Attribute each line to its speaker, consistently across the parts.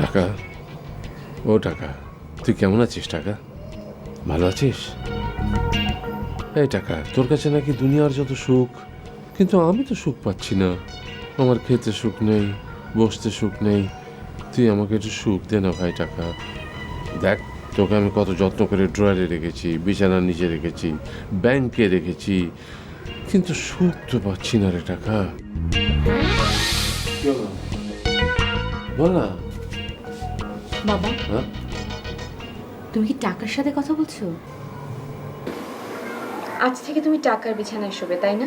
Speaker 1: টাকা, ও টাকা, তুই কেমন আছিস টাকা? ভালো আছিস? এই টাকা, তোর কাছে নাকি দুনিয়ার যত সুখ, কিন্তু আমি তো সুখ পাচ্ছি না। আমার খেতে সুখ নেই, বসতে সুখ নেই। তুই আমাকে একটু সুখ দে না ভাই টাকা। দেখ, তোকে আমি কত যত্ন করে ড্রয়ারে রেখেছি, বিছানার নিচে রেখেছি, ব্যাংকে রেখেছি, কিন্তু সুখ তো পাচ্ছি না রে টাকা। বল না।
Speaker 2: বাবা,
Speaker 1: হ্যাঁ,
Speaker 2: তুমি কি টাকার সাথে কথা বলছো? আজ থেকে তুমি টাকার বিছানায় শোবে, তাই না?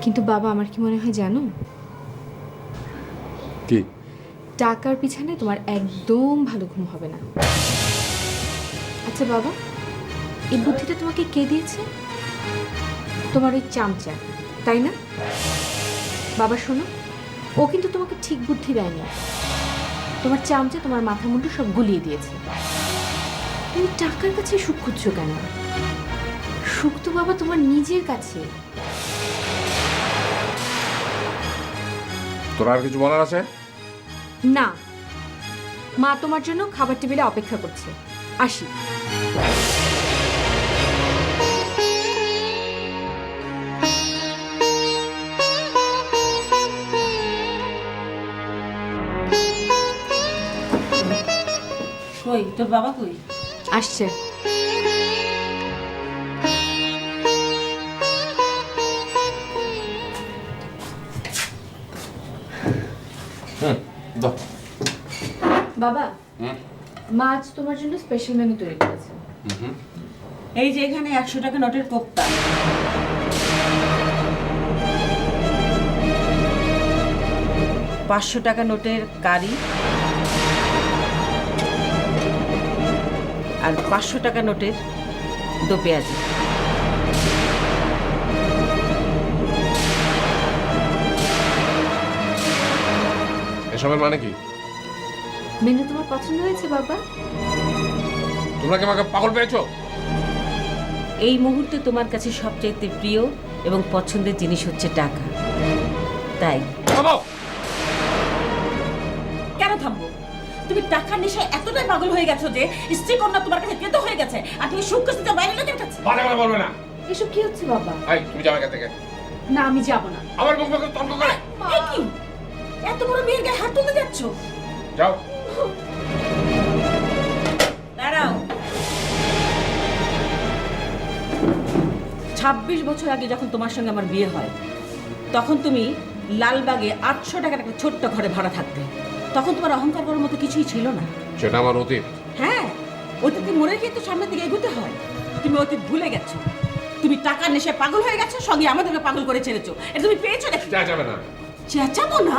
Speaker 2: কিন্তু বাবা, আমার কি মনে হয় জানো,
Speaker 1: কি?
Speaker 2: টাকার পিছনে তোমার একদম ভালো ঘুম হবে না। আচ্ছা বাবা, এই বুদ্ধিটা তোমাকে কে দিয়েছে? তোমার ওই চামচা, তাই না? বাবা শোনো, ও কিন্তু তোমাকে ঠিক বুদ্ধি দেয়নি। তোমার চামচা তোমার মাথা মুন্ডু সব গুলিয়ে দিয়েছে। তুমি টাকার কাছে সুখ খুঁজছো কেন? সুখ তো বাবা তোমার নিজের কাছে।
Speaker 1: তোর আর কিছু বলার আছে?
Speaker 2: না, মা তোমার জন্য খাবার টেবিলে অপেক্ষা করছে। আসি।
Speaker 3: কই তোর বাবা কই?
Speaker 2: আসছে। বাবা, মা আজ তোমার জন্য স্পেশাল মেনু তৈরি করেছে।
Speaker 3: এই যে এখানে 100 টাকা নোটের কোপ্তা, 500 টাকা নোটের কারি, আর 500 টাকা নোটের দো পেঁয়াজি।
Speaker 1: এসবের মানে কি?
Speaker 2: মেনু তোমার পছন্দ হয়েছে বাবা?
Speaker 1: তোমরা কি আমাকে পাগল পেয়েছো?
Speaker 3: এই মুহূর্তে তোমার কাছে সবচাইতে প্রিয় এবং পছন্দের জিনিস হচ্ছে টাকা, তাই। কেন থামবো? তুমি টাকার নেশায় এতটাই পাগল হয়ে গেছো যে স্ত্রী কন্যা তোমার কাছে তেতো হয়ে গেছে, আর তুমি সুখ খুঁজতে বাইরে লোকের কাছে।
Speaker 1: বাজে কথা বলবে না।
Speaker 2: এসব কি হচ্ছে বাবা?
Speaker 1: এই, তুমি যাবে এখান থেকে।
Speaker 2: না, আমি যাব না।
Speaker 1: আমার মুখ মুখে তর্ক করে।
Speaker 3: এ কি? এত বড় মেয়ের গায়ে হাত তুলতে যাচ্ছ?
Speaker 1: যাও।
Speaker 3: দাঁড়াও। 26 বছর আগে যখন তোমার সঙ্গে আমার বিয়ে হয়, তখন তুমি লালবাগে 800 টাকার একটা ছোট্ট ঘরে ভাড়া থাকতে। তখন তোমার অহংকার করার মতো কিছুই ছিল না।
Speaker 1: সেটা আমার অতীত।
Speaker 3: হ্যাঁ, অতীতে মরে গিয়ে তো সামনের দিকে এগোতে হয়। তুমি অতীত ভুলে গেছো। তুমি টাকার নেশায় পাগল হয়ে গেছো, সঙ্গে আমাদেরকে পাগল করে ছেড়েছো। এটা তুমি পেয়েছো নাকি?
Speaker 1: যাবে না।
Speaker 3: চেঁচাবো না?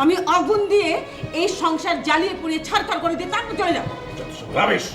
Speaker 3: আমি আগুন দিয়ে এই সংসার জ্বালিয়ে পুড়িয়ে ছাড়খাড় করে দিয়ে তারপর চলে যাবো।
Speaker 1: রাবিশ।